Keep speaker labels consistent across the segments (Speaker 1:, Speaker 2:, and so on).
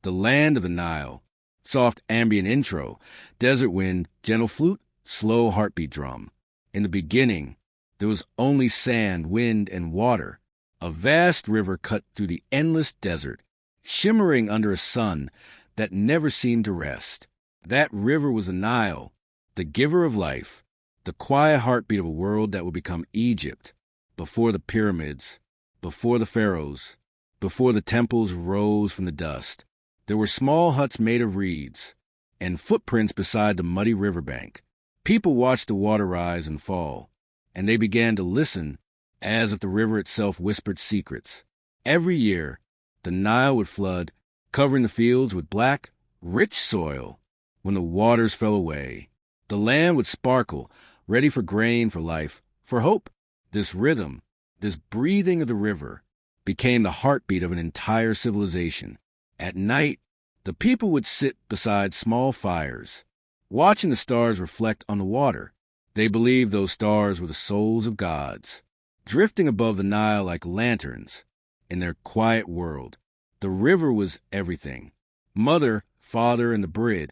Speaker 1: the land of the Nile. Soft ambient intro, desert wind, gentle flute, slow heartbeat drum. In the beginning, there was only sand, wind, and water. A vast river cut through the endless desert, shimmering under a sun that never seemed to rest. That river was the Nile, the giver of life, the quiet heartbeat of a world that would become Egypt, before the pyramids, before the pharaohs, before the temples rose from the dust. There were small huts made of reeds, and footprints beside the muddy riverbank. People watched the water rise and fall, and they began to listen as if the river itself whispered secrets. Every year, the Nile would flood, covering the fields with black, rich soil. When the waters fell away, the land would sparkle, ready for grain, for life, for hope. This rhythm, this breathing of the river, became the heartbeat of an entire civilization. At night, the people would sit beside small fires, watching the stars reflect on the water. They believed those stars were the souls of gods, drifting above the Nile like lanterns in their quiet world. The river was everything. Mother, father, and the bridge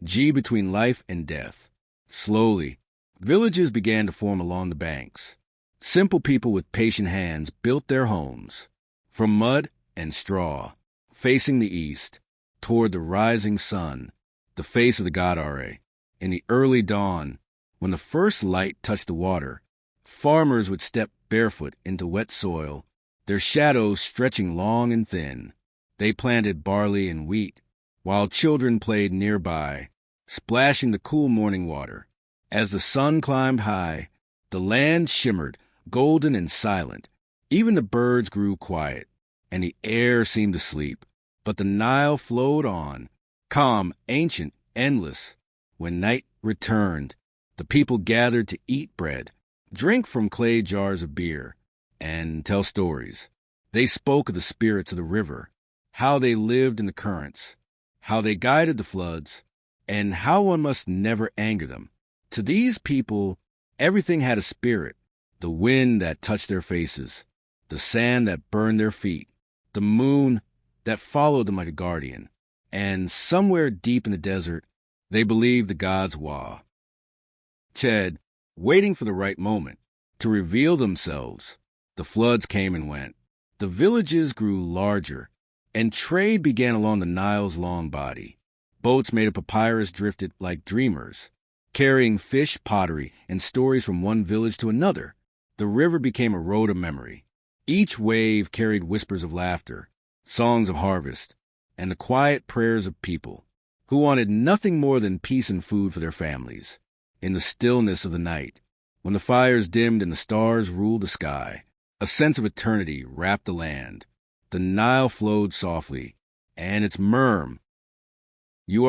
Speaker 1: between life and death. Slowly, villages began to form along the banks. Simple people with patient hands built their homes from mud and straw, facing the east, toward the rising sun, the face of the god Ra. In the early dawn, when the first light touched the water, farmers would step barefoot into wet soil, their shadows stretching long and thin. They planted barley and wheat, while children played nearby, splashing the cool morning water. As the sun climbed high, the land shimmered, golden and silent. Even the birds grew quiet, and the air seemed to sleep. But the Nile flowed on, calm, ancient, endless. When night returned, the people gathered to eat bread, drink from clay jars of beer, and tell stories. They spoke of the spirits of the river, how they lived in the currents, how they guided the floods, and how one must never anger them. To these people, everything had a spirit: the wind that touched their faces, the sand that burned their feet, the moon that followed them like a guardian. And somewhere deep in the desert, they believed the gods waiting for the right moment to reveal themselves. The floods came and went. The villages grew larger, and trade began along the Nile's long body. Boats made of papyrus drifted like dreamers, carrying fish, pottery, and stories from one village to another. The river became a road of memory. Each wave carried whispers of laughter, songs of harvest, and the quiet prayers of people who wanted nothing more than peace and food for their families. In the stillness of the night, when the fires dimmed and the stars ruled the sky, a sense of eternity wrapped the land. The Nile flowed softly, and its murmur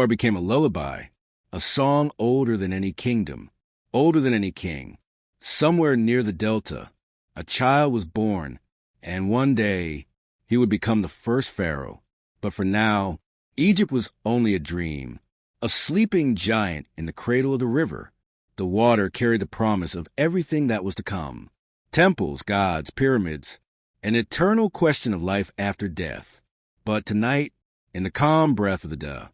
Speaker 1: became a lullaby, a song older than any kingdom, older than any king. Somewhere near the delta, a child was born, and one day he would become the first pharaoh. But for now, Egypt was only a dream, a sleeping giant in the cradle of the river. The water carried the promise of everything that was to come: temples, gods, pyramids, an eternal question of life after death. But tonight, in the calm breath of the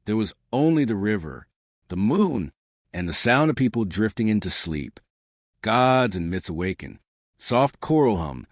Speaker 1: there was only the river, the moon, and the sound of people drifting into sleep. Gods and myths awaken. Soft choral hum,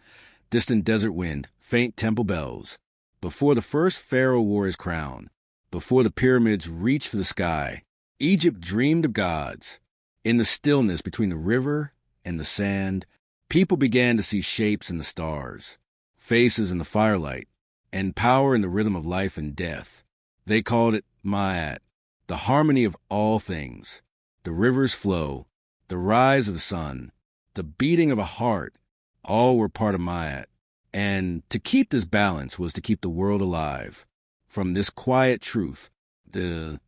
Speaker 1: distant desert wind, faint temple bells. Before the first pharaoh wore his crown, before the pyramids reached for the sky, Egypt dreamed of gods. In the stillness between the river and the sand, people began to see shapes in the stars, faces in the firelight, and power in the rhythm of life and death. They called it Ma'at, the harmony of all things. The river's flow, the rise of the sun, the beating of a heart, all were part of Ma'at. And to keep this balance was to keep the world alive. From this quiet truth, the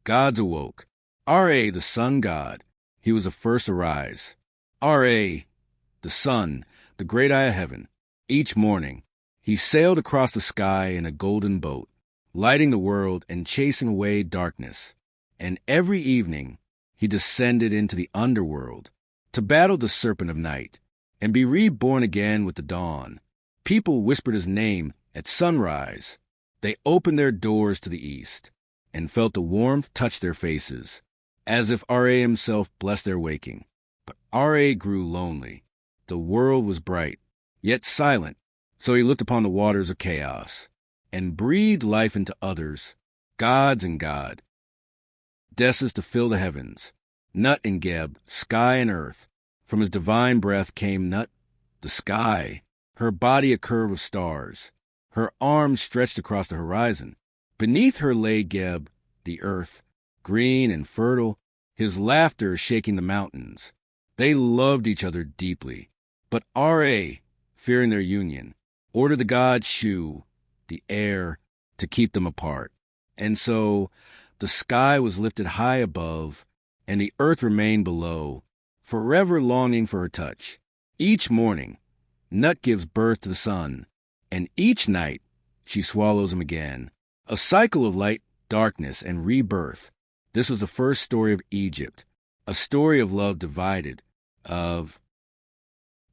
Speaker 1: gods awoke. Ra, the sun god, he was the first to rise. Ra, the sun, the great eye of heaven. Each morning, he sailed across the sky in a golden boat, lighting the world and chasing away darkness. And every evening, he descended into the underworld to battle the serpent of night and be reborn again with the dawn. people whispered his name at sunrise. They opened their doors to the east and felt the warmth touch their faces, as if Ra himself blessed their waking. But Ra grew lonely. The world was bright, yet silent, so he looked upon the waters of chaos and breathed life into others, gods and God. Desses to fill the heavens, Nut and Geb, sky and earth. From his divine breath came Nut, the sky, her body a curve of stars, her arms stretched across the horizon. Beneath her lay Geb, the earth, green and fertile, his laughter shaking the mountains. They loved each other deeply, but Ra, fearing their union, ordered the god Shu, the air, to keep them apart. And so the sky was lifted high above, and the earth remained below, forever longing for her touch. Each morning, Nut gives birth to the sun, and each night she swallows him again. A cycle of light, darkness, and rebirth. This was the first story of Egypt, a story of love divided, of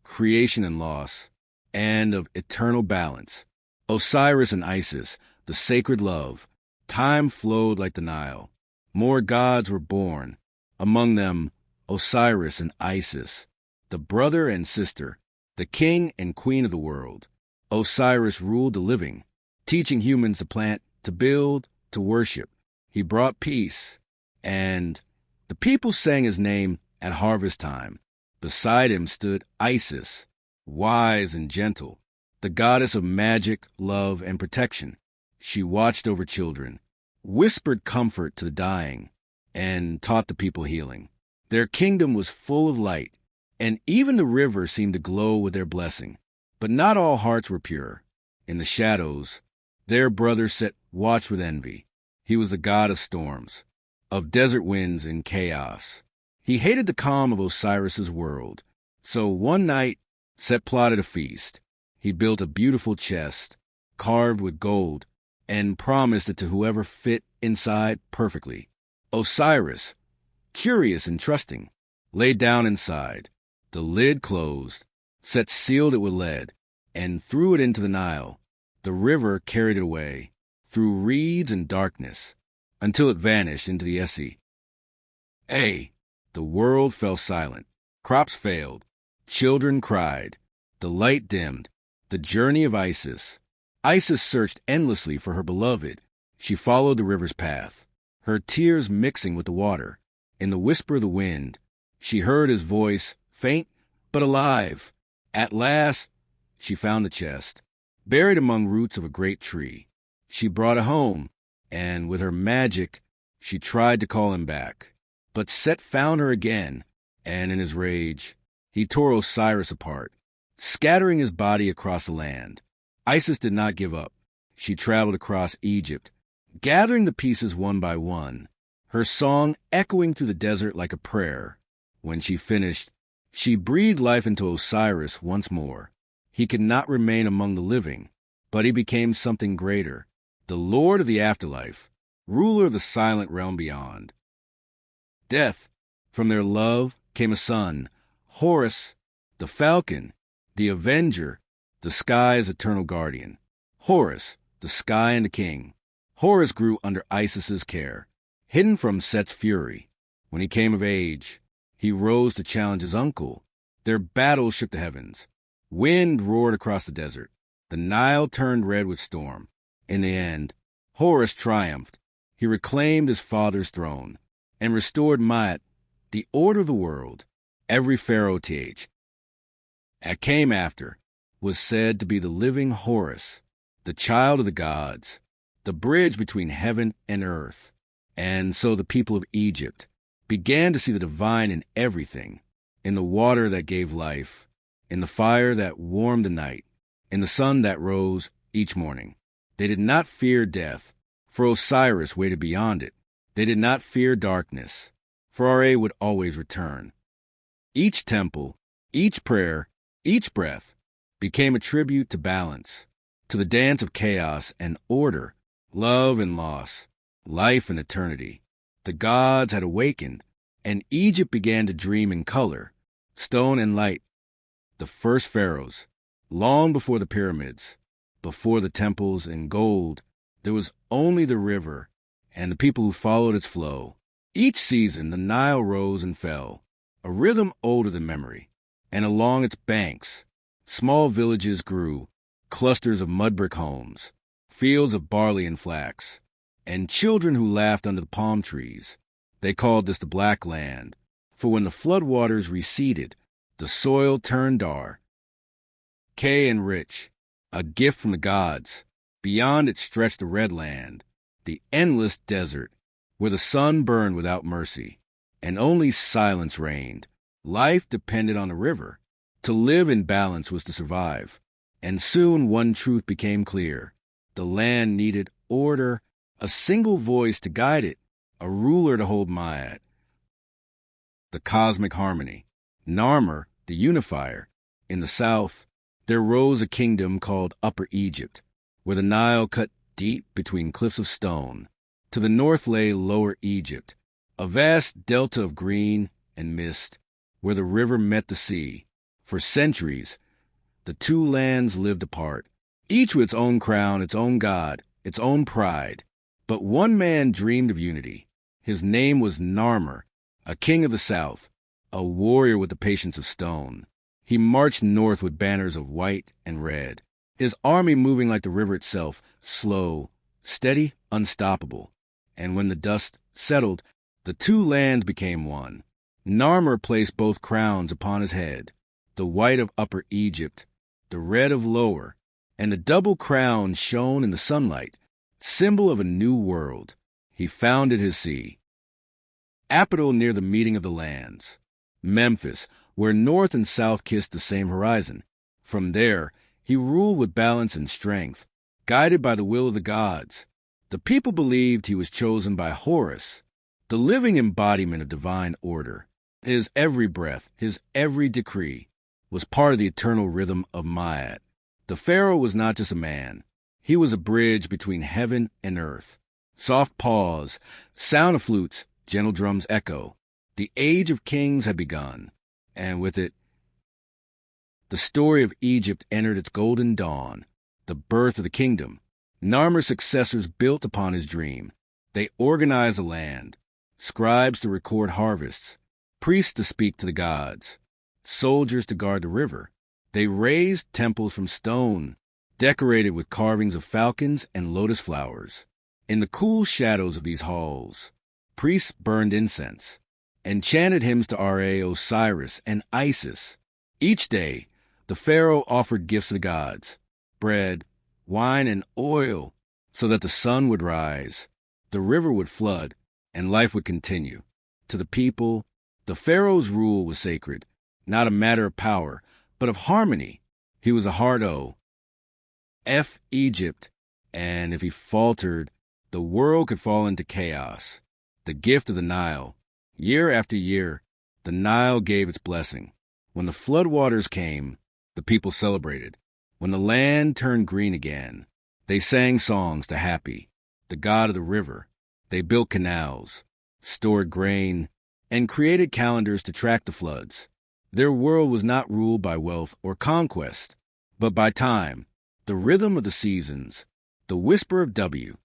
Speaker 1: creation and loss, and of eternal balance. Osiris and Isis, the sacred love. Time flowed like the Nile. More gods were born, among them Osiris and Isis, the brother and sister, the king and queen of the world. Osiris ruled the living, teaching humans to plant, to build, to worship. He brought peace, and the people sang his name at harvest time. Beside him stood Isis, wise and gentle, the goddess of magic, love, and protection. She watched over children, whispered comfort to the dying, and taught the people healing. Their kingdom was full of light, and even the river seemed to glow with their blessing. But not all hearts were pure. In the shadows, their brother set watch with envy. He was the god of storms, of desert winds and chaos. He hated the calm of Osiris's world. So one night, Set plotted a feast. He built a beautiful chest, carved with gold, and promised it to whoever fit inside perfectly. Osiris, curious and trusting, lay down inside. The lid closed. Set sealed it with lead and threw it into the Nile. The river carried it away, through reeds and darkness, until it vanished into the Essie. The world fell silent. Crops failed. Children cried. The light dimmed. The journey of Isis. Isis searched endlessly for her beloved. She followed the river's path, her tears mixing with the water. In the whisper of the wind, she heard his voice, faint but alive. At last, she found the chest, buried among roots of a great tree. She brought it home, and with her magic, she tried to call him back. But Set found her again, and in his rage, he tore Osiris apart, scattering his body across the land. Isis did not give up. She traveled across Egypt, gathering the pieces one by one, her song echoing through the desert like a prayer. When she finished, she breathed life into Osiris once more. He could not remain among the living, but he became something greater, the lord of the afterlife, ruler of the silent realm beyond. Death, from their love, came a son, Horus, the falcon, the avenger, the sky's eternal guardian. Horus, the sky and the king. Horus grew under Isis's care, hidden from Set's fury. When he came of age, he rose to challenge his uncle. Their battle shook the heavens. Wind roared across the desert. The Nile turned red with storm. In the end, Horus triumphed. He reclaimed his father's throne and restored Ma'at, the order of the world. Every pharaoh that came after was said to be the living Horus, the child of the gods, the bridge between heaven and earth. And so the people of Egypt began to see the divine in everything, in the water that gave life, in the fire that warmed the night, in the sun that rose each morning. They did not fear death, for Osiris waited beyond it. They did not fear darkness, for Ra would always return. Each temple, each prayer, each breath became a tribute to balance, to the dance of chaos and order, love and loss, life and eternity. The gods had awakened, and Egypt began to dream in color, stone and light. The first pharaohs, Long before the pyramids, before the temples and gold, there was only the river and the people who followed its flow. Each season, the Nile rose and fell, a rhythm older than memory, and along its banks, small villages grew, clusters of mud brick homes, fields of barley and flax, and children who laughed under the palm trees. They called this the Black Land, for when the floodwaters receded, the soil turned dark, clay and rich, a gift from the gods. Beyond it stretched the Red Land, the endless desert, where the sun burned without mercy, and only silence reigned. Life depended on the river. To live in balance was to survive. And soon one truth became clear. The land needed order, a single voice to guide it, a ruler to hold Ma'at. The cosmic harmony. Narmer, the unifier. In the south, there rose a kingdom called Upper Egypt, where the Nile cut deep between cliffs of stone. To the north lay Lower Egypt, a vast delta of green and mist, where the river met the sea. For centuries, the two lands lived apart, each with its own crown, its own god, its own pride. But one man dreamed of unity. His name was Narmer, a king of the south, a warrior with the patience of stone. He marched north with banners of white and red, his army moving like the river itself, slow, steady, unstoppable. And when the dust settled, the two lands became one. Narmer placed both crowns upon his head, the white of Upper Egypt, the red of Lower, and the double crown shone in the sunlight, symbol of a new world. He founded his sea. Capital near the meeting of the lands, Memphis, where north and south kissed the same horizon. From there, he ruled with balance and strength, guided by the will of the gods. The people believed he was chosen by Horus, the living embodiment of divine order. His every breath, his every decree, was part of the eternal rhythm of Ma'at. The pharaoh was not just a man. He was a bridge between heaven and earth. Soft paws, sound of flutes, gentle drums echo. The age of kings had begun, and with it, the story of Egypt entered its golden dawn, the birth of the kingdom. Narmer's successors built upon his dream. They organized the land, scribes to record harvests, priests to speak to the gods, soldiers to guard the river. They raised temples from stone, decorated with carvings of falcons and lotus flowers. In the cool shadows of these halls, priests burned incense and chanted hymns to Ra, Osiris, and Isis. Each day, the pharaoh offered gifts to the gods, bread, wine, and oil, so that the sun would rise, the river would flood, and life would continue. To the people, the pharaoh's rule was sacred, not a matter of power, but of harmony. He was a hard O. F Egypt, and if he faltered, the world could fall into chaos. The gift of the Nile. Year after year, the Nile gave its blessing. When the floodwaters came, the people celebrated. When the land turned green again, they sang songs to Happy, the god of the river. They built canals, stored grain, and created calendars to track the floods. Their world was not ruled by wealth or conquest, but by time, the rhythm of the seasons, the whisper of W.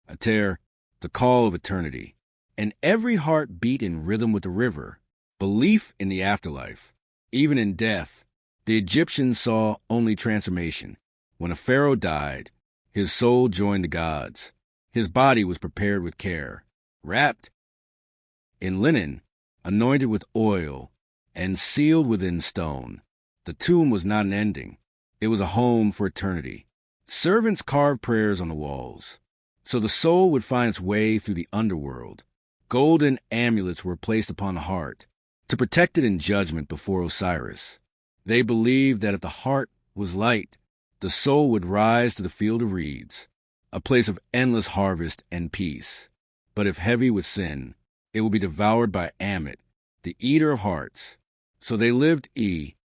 Speaker 1: Ater, the call of eternity. And every heart beat in rhythm with the river, belief in the afterlife. Even in death, the Egyptians saw only transformation. When a pharaoh died, his soul joined the gods. His body was prepared with care, wrapped in linen, anointed with oil, and sealed within stone. The tomb was not an ending. It was a home for eternity. Servants carved prayers on the walls, so the soul would find its way through the underworld. Golden amulets were placed upon the heart to protect it in judgment before Osiris. They believed that if the heart was light, the soul would rise to the field of reeds, a place of endless harvest and peace. But if heavy with sin, it would be devoured by Ammit, the eater of hearts. So they lived ACH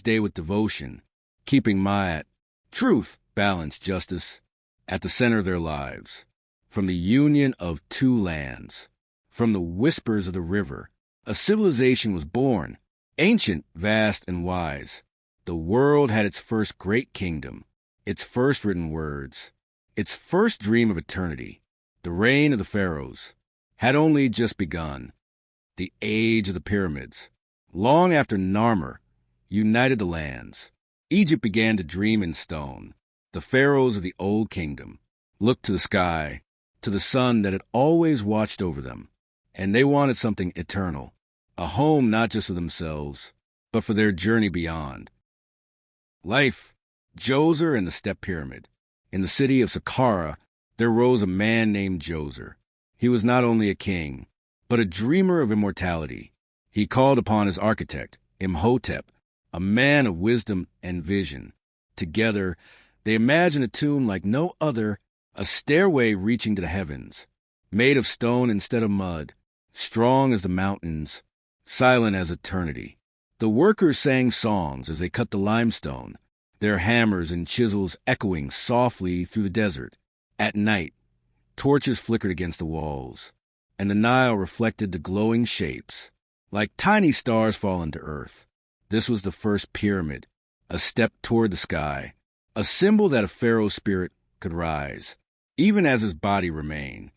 Speaker 1: day with devotion, keeping Ma'at, truth, balance, justice, at the center of their lives. From the union of two lands, from the whispers of the river, a civilization was born, ancient, vast, and wise. The world had its first great kingdom, its first written words, its first dream of eternity. The reign of the Pharaohs had only just begun. The age of the pyramids. Long after Narmer united the lands, Egypt began to dream in stone. The pharaohs of the Old Kingdom looked to the sky, to the sun that had always watched over them, and they wanted something eternal, a home not just for themselves, but for their journey beyond. Life, Djoser and the Step Pyramid. In the city of Saqqara, there rose a man named Djoser. He was not only a king, but a dreamer of immortality. He called upon his architect, Imhotep, a man of wisdom and vision. Together, they imagined a tomb like no other, a stairway reaching to the heavens, made of stone instead of mud, strong as the mountains, silent as eternity. The workers sang songs as they cut the limestone, their hammers and chisels echoing softly through the desert. At night, torches flickered against the walls, and the Nile reflected the glowing shapes, like tiny stars fallen to earth. This was the first pyramid, a step toward the sky, a symbol that a pharaoh's spirit could rise, even as his body remained.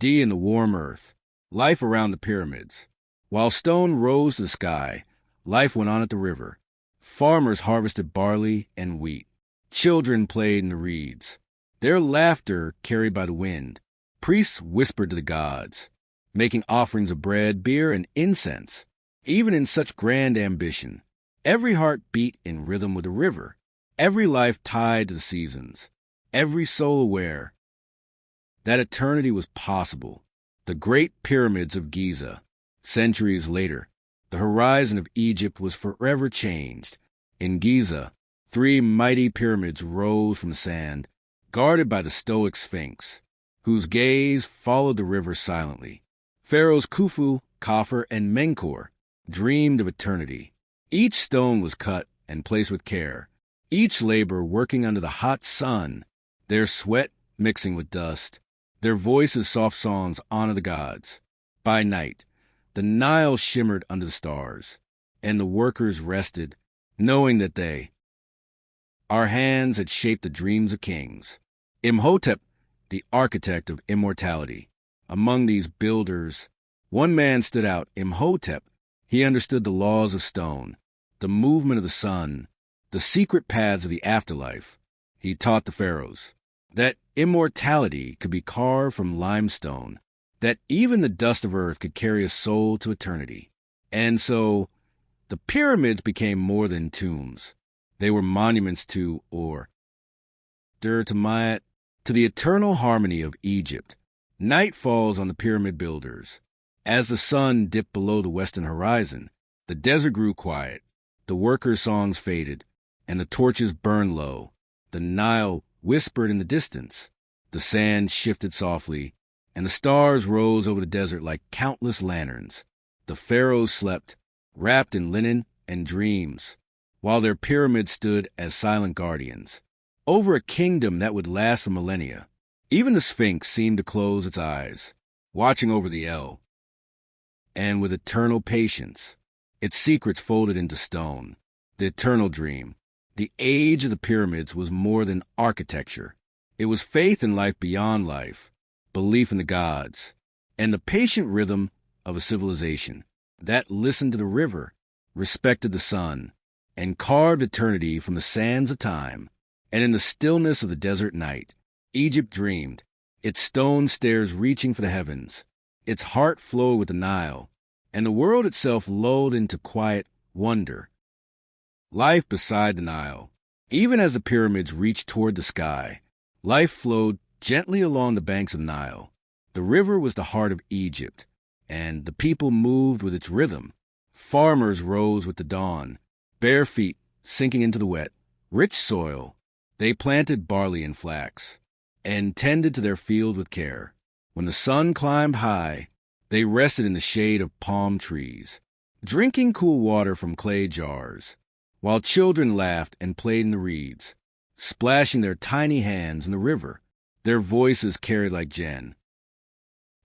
Speaker 1: In the warm earth, life around the pyramids. While stone rose to the sky, life went on at the river. Farmers harvested barley and wheat. Children played in the reeds, their laughter carried by the wind. Priests whispered to the gods, making offerings of bread, beer, and incense. Even in such grand ambition, every heart beat in rhythm with the river, every life tied to the seasons, every soul aware that eternity was possible. The great pyramids of Giza. Centuries later, the horizon of Egypt was forever changed. In Giza, 3 mighty pyramids rose from the sand, guarded by the stoic Sphinx, whose gaze followed the river silently. Pharaohs Khufu, Khafre, and Menkaure dreamed of eternity. Each stone was cut and placed with care, each labor working under the hot sun, their sweat mixing with dust, their voices soft songs honor the gods. By night, the Nile shimmered under the stars, and the workers rested, knowing that our hands had shaped the dreams of kings. Imhotep, the architect of immortality. Among these builders, one man stood out, Imhotep. He understood the laws of stone, the movement of the sun, the secret paths of the afterlife. He taught the pharaohs that immortality could be carved from limestone, that even the dust of earth could carry a soul to eternity. And so, the pyramids became more than tombs. They were monuments to the eternal harmony of Egypt. Night falls on the pyramid builders. As the sun dipped below the western horizon, the desert grew quiet. The workers' songs faded, and the torches burned low. The Nile whispered in the distance. The sand shifted softly, and the stars rose over the desert like countless lanterns. The pharaohs slept, wrapped in linen and dreams, while their pyramids stood as silent guardians, over a kingdom that would last for millennia. Even the Sphinx seemed to close its eyes, watching over the El, and with eternal patience, its secrets folded into stone. The eternal dream. The age of the pyramids was more than architecture. It was faith in life beyond life, belief in the gods, and the patient rhythm of a civilization that listened to the river, respected the sun, and carved eternity from the sands of time. And in the stillness of the desert night, Egypt dreamed, its stone stairs reaching for the heavens, its heart flowed with the Nile, and the world itself lulled into quiet wonder. Life beside the Nile. Even as the pyramids reached toward the sky, life flowed gently along the banks of the Nile. The river was the heart of Egypt, and the people moved with its rhythm. Farmers rose with the dawn, bare feet sinking into the wet, rich soil. They planted barley and flax, and tended to their field with care. When the sun climbed high, they rested in the shade of palm trees, drinking cool water from clay jars, while children laughed and played in the reeds, splashing their tiny hands in the river, their voices carried like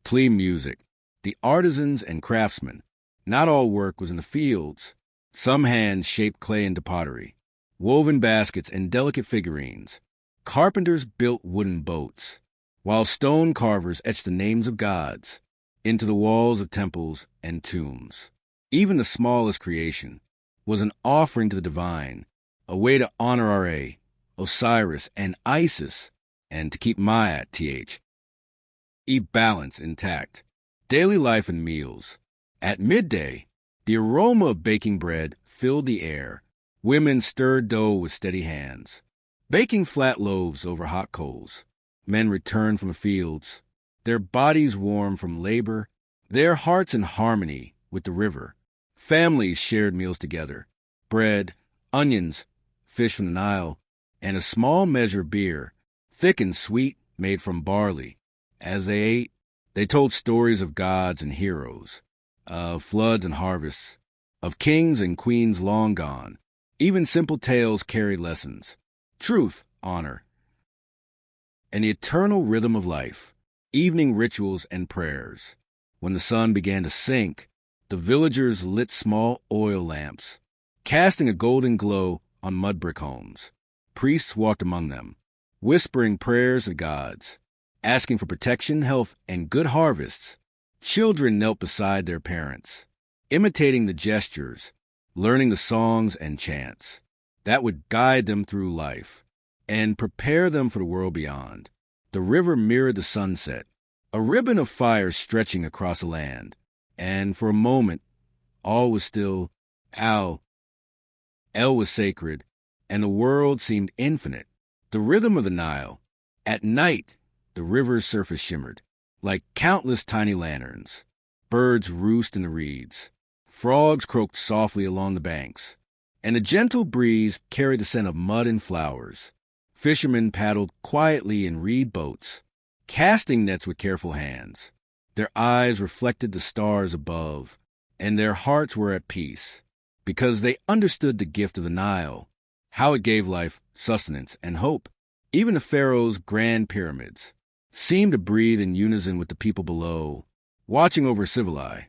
Speaker 1: plea music. The artisans and craftsmen. Not all work was in the fields. Some hands shaped clay into pottery, woven baskets and delicate figurines. Carpenters built wooden boats, while stone carvers etched the names of gods into the walls of temples and tombs. Even the smallest creation was an offering to the divine, a way to honor Ra, Osiris, and Isis, and to keep Maat, balance intact. Daily life and meals. At midday, the aroma of baking bread filled the air. Women stirred dough with steady hands, baking flat loaves over hot coals. Men returned from the fields, their bodies warm from labor, their hearts in harmony with the river. Families shared meals together, bread, onions, fish from the Nile, and a small measure of beer, thick and sweet, made from barley. As they ate, they told stories of gods and heroes, of floods and harvests, of kings and queens long gone. Even simple tales carried lessons, truth, honor, and the eternal rhythm of life. Evening rituals and prayers. When the sun began to sink, the villagers lit small oil lamps, casting a golden glow on mud brick homes. Priests walked among them, whispering prayers to gods, asking for protection, health, and good harvests. Children knelt beside their parents, imitating the gestures, learning the songs and chants that would guide them through life and prepare them for the world beyond. The river mirrored the sunset, a ribbon of fire stretching across the land, and for a moment, all was still. El was sacred, and the world seemed infinite. The rhythm of the Nile. At night, the river's surface shimmered, like countless tiny lanterns. Birds roost in the reeds. Frogs croaked softly along the banks, and a gentle breeze carried the scent of mud and flowers. Fishermen paddled quietly in reed boats, casting nets with careful hands. Their eyes reflected the stars above, and their hearts were at peace, because they understood the gift of the Nile, how it gave life, sustenance, and hope. Even the Pharaohs' grand pyramids seemed to breathe in unison with the people below, watching over civilization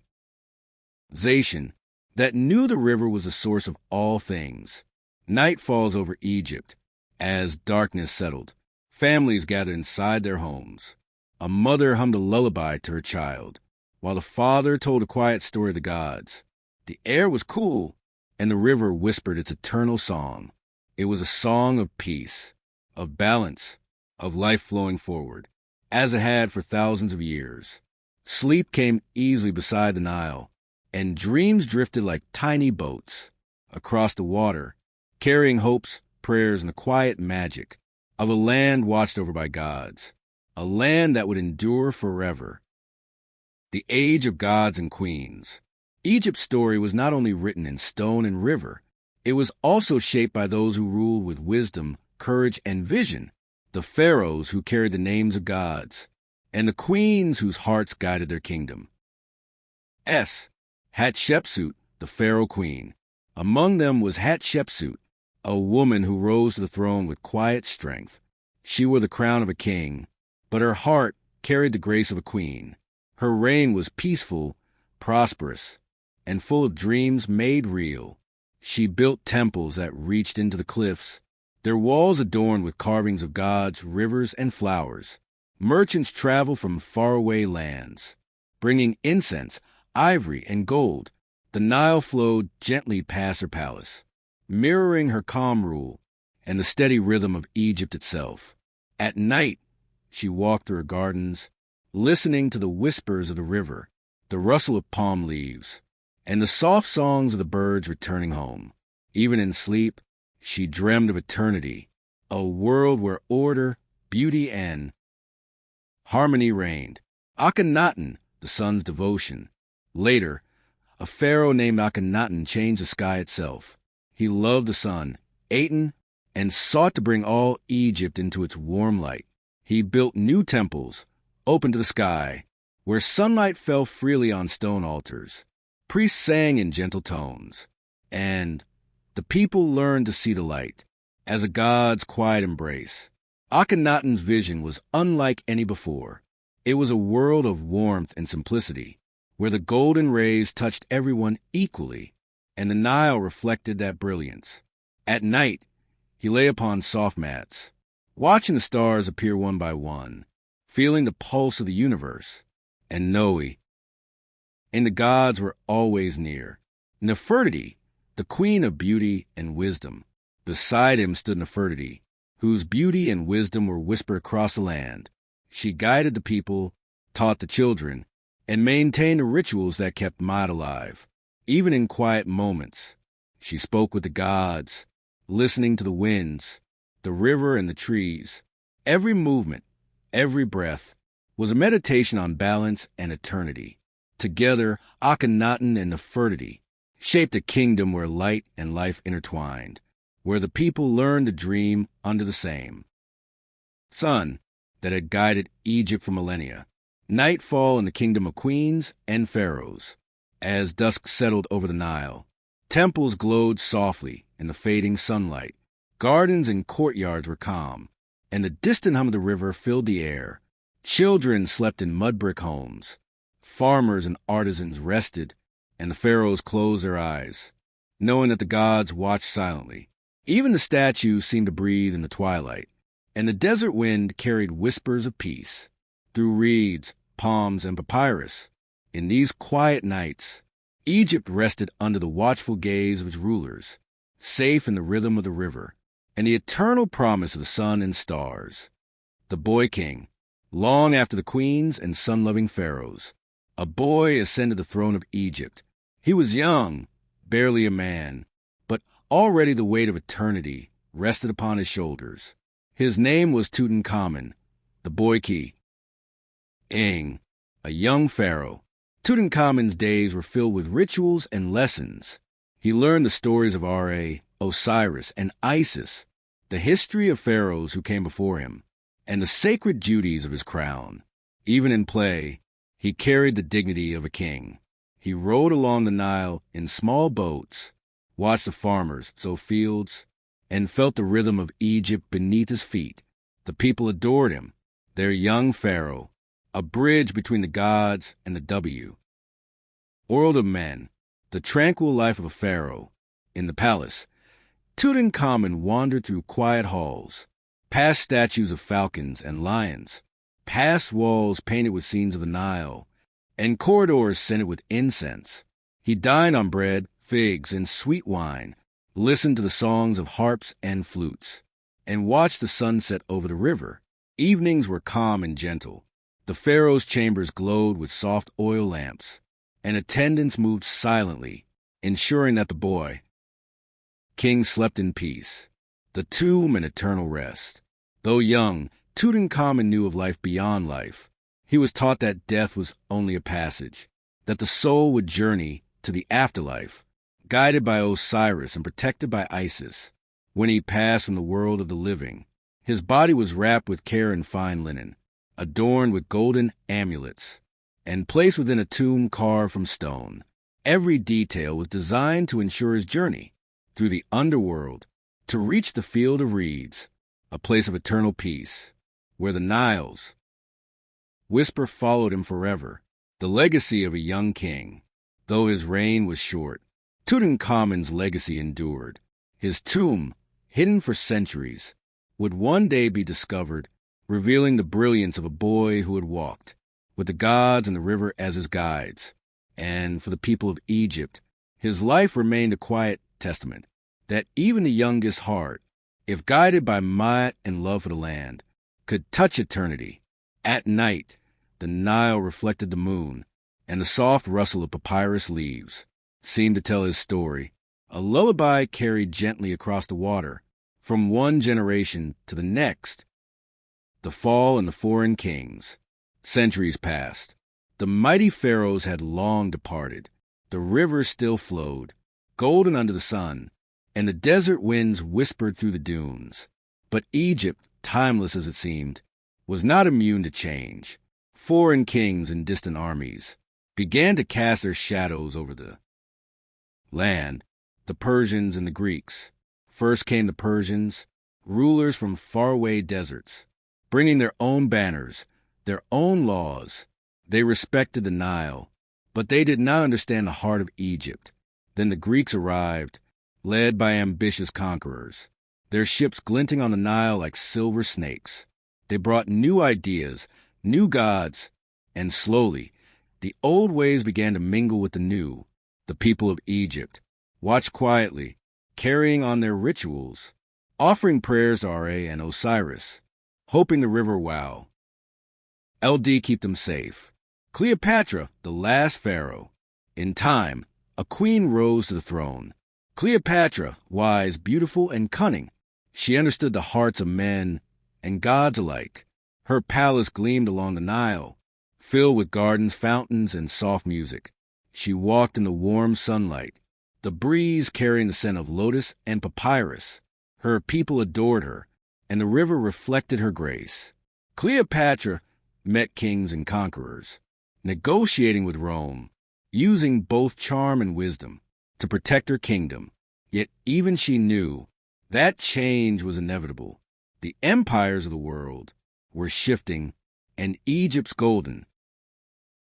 Speaker 1: that knew the river was the source of all things. Night falls over Egypt. As darkness settled, families gathered inside their homes. A mother hummed a lullaby to her child, while the father told a quiet story of the gods. The air was cool, and the river whispered its eternal song. It was a song of peace, of balance, of life flowing forward, as it had for thousands of years. Sleep came easily beside the Nile, and dreams drifted like tiny boats across the water, carrying hopes, prayers, and the quiet magic of a land watched over by gods, a land that would endure forever. The age of gods and queens. Egypt's story was not only written in stone and river, it was also shaped by those who ruled with wisdom, courage, and vision, the pharaohs who carried the names of gods, and the queens whose hearts guided their kingdom. Hatshepsut, the pharaoh queen. Among them was Hatshepsut, a woman who rose to the throne with quiet strength. She wore the crown of a king, but her heart carried the grace of a queen. Her reign was peaceful, prosperous, and full of dreams made real. She built temples that reached into the cliffs, their walls adorned with carvings of gods, rivers, and flowers. Merchants traveled from faraway lands, bringing incense, ivory, and gold. The Nile flowed gently past her palace, mirroring her calm rule and the steady rhythm of Egypt itself. At night, she walked through her gardens, listening to the whispers of the river, the rustle of palm leaves, and the soft songs of the birds returning home. Even in sleep, she dreamed of eternity, a world where order, beauty, and harmony reigned. Akhenaten, the sun's devotion. Later, a pharaoh named Akhenaten changed the sky itself. He loved the sun, Aten, and sought to bring all Egypt into its warm light. He built new temples, open to the sky, where sunlight fell freely on stone altars. Priests sang in gentle tones, and the people learned to see the light as a god's quiet embrace. Akhenaten's vision was unlike any before. It was a world of warmth and simplicity, where the golden rays touched everyone equally. and the Nile reflected that brilliance. At night, he lay upon soft mats, watching the stars appear one by one, feeling the pulse of the universe, and Noe. And the gods were always near. Nefertiti, the queen of beauty and wisdom. Beside him stood Nefertiti, whose beauty and wisdom were whispered across the land. She guided the people, taught the children, and maintained the rituals that kept Maat alive. Even in quiet moments, she spoke with the gods, listening to the winds, the river, and the trees. Every movement, every breath, was a meditation on balance and eternity. Together, Akhenaten and Nefertiti shaped a kingdom where light and life intertwined, where the people learned to dream under the same sun that had guided Egypt for millennia. Nightfall in the kingdom of queens and pharaohs. As dusk settled over the Nile, temples glowed softly in the fading sunlight. Gardens and courtyards were calm, and the distant hum of the river filled the air. Children slept in mud-brick homes. Farmers and artisans rested, and the pharaohs closed their eyes, knowing that the gods watched silently. Even the statues seemed to breathe in the twilight, and the desert wind carried whispers of peace through reeds, palms, and papyrus. In these quiet nights, Egypt rested under the watchful gaze of its rulers, safe in the rhythm of the river and the eternal promise of the sun and stars. The boy king, long after the queens and sun-loving pharaohs, a boy ascended the throne of Egypt. He was young, barely a man, but already the weight of eternity rested upon his shoulders. His name was Tutankhamun, the boy king, a young pharaoh. Tutankhamun's days were filled with rituals and lessons. He learned the stories of Ra, Osiris, and Isis, the history of pharaohs who came before him, and the sacred duties of his crown. Even in play, he carried the dignity of a king. He rode along the Nile in small boats, watched the farmers sow fields, and felt the rhythm of Egypt beneath his feet. The people adored him, their young pharaoh, a bridge between the gods and the world of men, the tranquil life of a pharaoh. In the palace, Tutankhamun wandered through quiet halls, past statues of falcons and lions, past walls painted with scenes of the Nile, and corridors scented with incense. He dined on bread, figs, and sweet wine, listened to the songs of harps and flutes, and watched the sunset over the river. Evenings were calm and gentle. The pharaoh's chambers glowed with soft oil lamps, and attendants moved silently, ensuring that the boy king slept in peace, the tomb in eternal rest. Though young, Tutankhamun knew of life beyond life. He was taught that death was only a passage, that the soul would journey to the afterlife, guided by Osiris and protected by Isis. When he passed from the world of the living, his body was wrapped with care in fine linen, adorned with golden amulets, and placed within a tomb carved from stone. Every detail was designed to ensure his journey through the underworld to reach the field of reeds, a place of eternal peace, where the Nile's whisper followed him forever, the legacy of a young king. Though his reign was short, Tutankhamun's legacy endured. His tomb, hidden for centuries, would one day be discovered, revealing the brilliance of a boy who had walked with the gods and the river as his guides. And for the people of Egypt, his life remained a quiet testament that even the youngest heart, if guided by might and love for the land, could touch eternity. At night, the Nile reflected the moon, and the soft rustle of papyrus leaves seemed to tell his story, a lullaby carried gently across the water, from one generation to the next. The fall and the foreign kings. Centuries passed. The mighty pharaohs had long departed. The rivers still flowed, golden under the sun, and the desert winds whispered through the dunes. But Egypt, timeless as it seemed, was not immune to change. Foreign kings and distant armies began to cast their shadows over the land. The Persians and the Greeks. First came the Persians, rulers from faraway deserts, bringing their own banners, their own laws. They respected the Nile, but they did not understand the heart of Egypt. Then the Greeks arrived, led by ambitious conquerors, their ships glinting on the Nile like silver snakes. They brought new ideas, new gods, and slowly, the old ways began to mingle with the new. The people of Egypt watched quietly, carrying on their rituals, offering prayers to Ra and Osiris, hoping the river wow. LD keep them safe. Cleopatra, the last pharaoh. In time, a queen rose to the throne. Cleopatra, wise, beautiful, and cunning. She understood the hearts of men and gods alike. Her palace gleamed along the Nile, filled with gardens, fountains, and soft music. She walked in the warm sunlight, the breeze carrying the scent of lotus and papyrus. Her people adored her, and the river reflected her grace. Cleopatra met kings and conquerors, negotiating with Rome, using both charm and wisdom to protect her kingdom. Yet even she knew that change was inevitable. The empires of the world were shifting, and Egypt's golden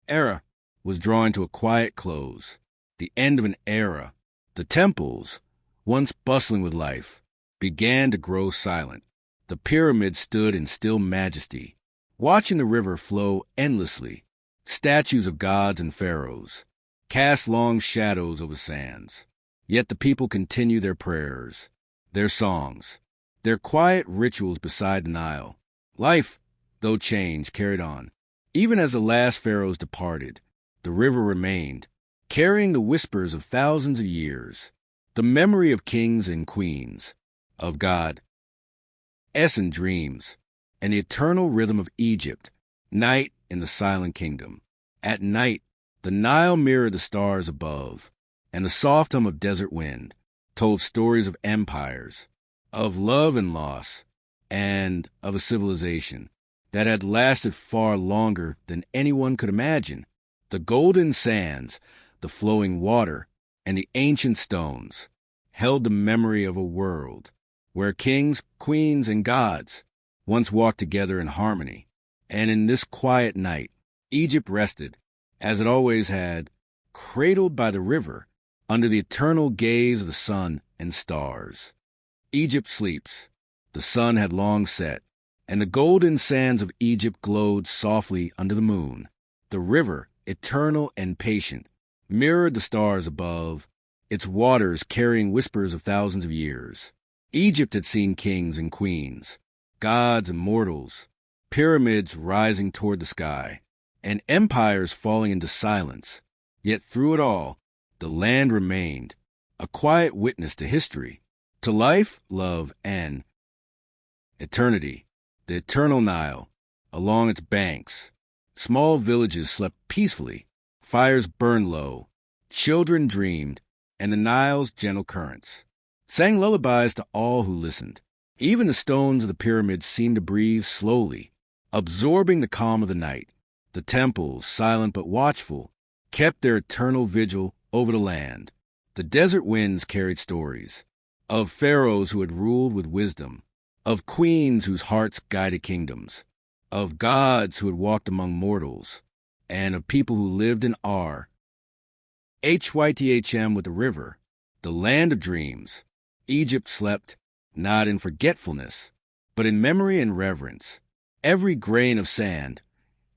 Speaker 1: era was drawing to a quiet close, the end of an era. The temples, once bustling with life, began to grow silent. The pyramids stood in still majesty, watching the river flow endlessly. Statues of gods and pharaohs cast long shadows over sands. Yet the people continued their prayers, their songs, their quiet rituals beside the Nile. Life, though changed, carried on. Even as the last pharaohs departed, the river remained, carrying the whispers of thousands of years, the memory of kings and queens, of God, and dreams, and the eternal rhythm of Egypt, night in the silent kingdom. At night, the Nile mirrored the stars above, and the soft hum of desert wind told stories of empires, of love and loss, and of a civilization that had lasted far longer than anyone could imagine. The golden sands, the flowing water, and the ancient stones held the memory of a world where kings, queens, and gods once walked together in harmony. And in this quiet night, Egypt rested, as it always had, cradled by the river, under the eternal gaze of the sun and stars. Egypt sleeps. The sun had long set, and the golden sands of Egypt glowed softly under the moon. The river, eternal and patient, mirrored the stars above, its waters carrying whispers of thousands of years. Egypt had seen kings and queens, gods and mortals, pyramids rising toward the sky, and empires falling into silence. Yet through it all, the land remained, a quiet witness to history, to life, love, and eternity. The eternal Nile, along its banks, small villages slept peacefully, fires burned low, children dreamed, and the Nile's gentle currents sang lullabies to all who listened. Even the stones of the pyramids seemed to breathe slowly, absorbing the calm of the night. The temples, silent but watchful, kept their eternal vigil over the land. The desert winds carried stories of pharaohs who had ruled with wisdom, of queens whose hearts guided kingdoms, of gods who had walked among mortals, and of people who lived in Hythm with the river, the land of dreams. Egypt slept, not in forgetfulness, but in memory and reverence. Every grain of sand,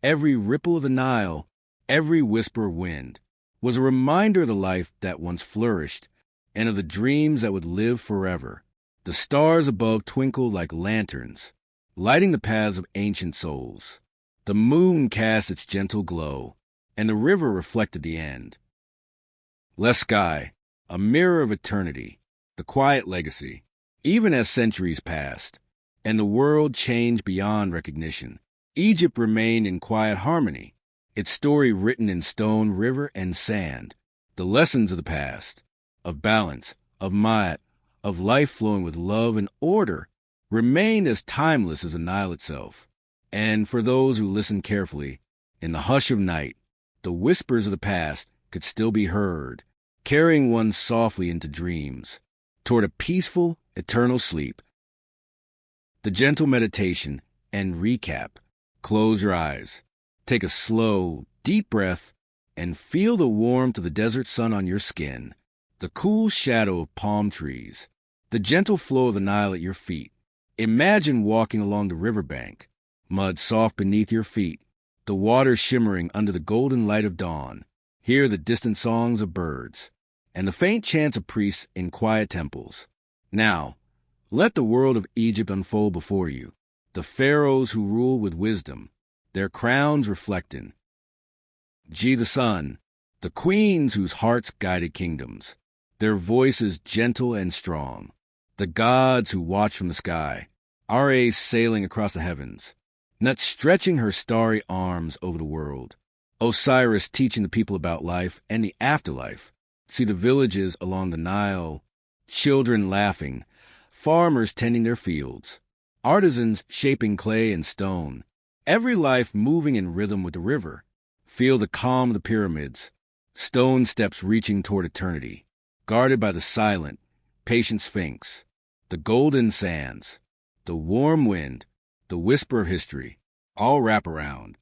Speaker 1: every ripple of the Nile, every whisper of wind was a reminder of the life that once flourished and of the dreams that would live forever. The stars above twinkled like lanterns, lighting the paths of ancient souls. The moon cast its gentle glow, and the river reflected the end. Less sky, a mirror of eternity, the quiet legacy. Even as centuries passed, and the world changed beyond recognition, Egypt remained in quiet harmony, its story written in stone, river, and sand. The lessons of the past, of balance, of might, of life flowing with love and order, remained as timeless as the Nile itself. And for those who listened carefully, in the hush of night, the whispers of the past could still be heard, carrying one softly into dreams, toward a peaceful, eternal sleep. The gentle meditation and recap. Close your eyes. Take a slow, deep breath and feel the warmth of the desert sun on your skin. the cool shadow of palm trees, the gentle flow of the Nile at your feet. Imagine walking along the riverbank, mud soft beneath your feet, the water shimmering under the golden light of dawn. Hear the distant songs of birds, and the faint chants of priests in quiet temples. Now, let the world of Egypt unfold before you, the pharaohs who rule with wisdom, their crowns reflecting. The sun, the queens whose hearts guided kingdoms, their voices gentle and strong, the gods who watch from the sky, Ra sailing across the heavens, Nut stretching her starry arms over the world, Osiris teaching the people about life and the afterlife. See the villages along the Nile, children laughing, farmers tending their fields, artisans shaping clay and stone, every life moving in rhythm with the river. Feel the calm of the pyramids, stone steps reaching toward eternity, guarded by the silent, patient Sphinx, the golden sands, the warm wind, the whisper of history, all wrap around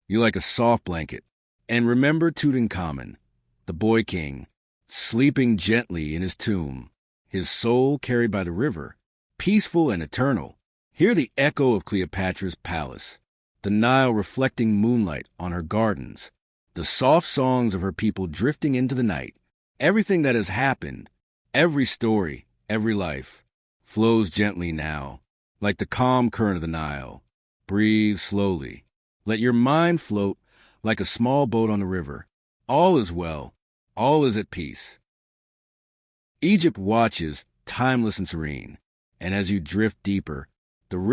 Speaker 1: you like a soft blanket. And remember Tutankhamun, the boy king, sleeping gently in his tomb, his soul carried by the river, peaceful and eternal. Hear the echo of Cleopatra's palace, the Nile reflecting moonlight on her gardens, the soft songs of her people drifting into the night. Everything that has happened, every story, every life, flows gently now, like the calm current of the Nile. Breathe slowly. Let your mind float like a small boat on the river. All is well. All is at peace. Egypt watches, timeless and serene, and as you drift deeper, the river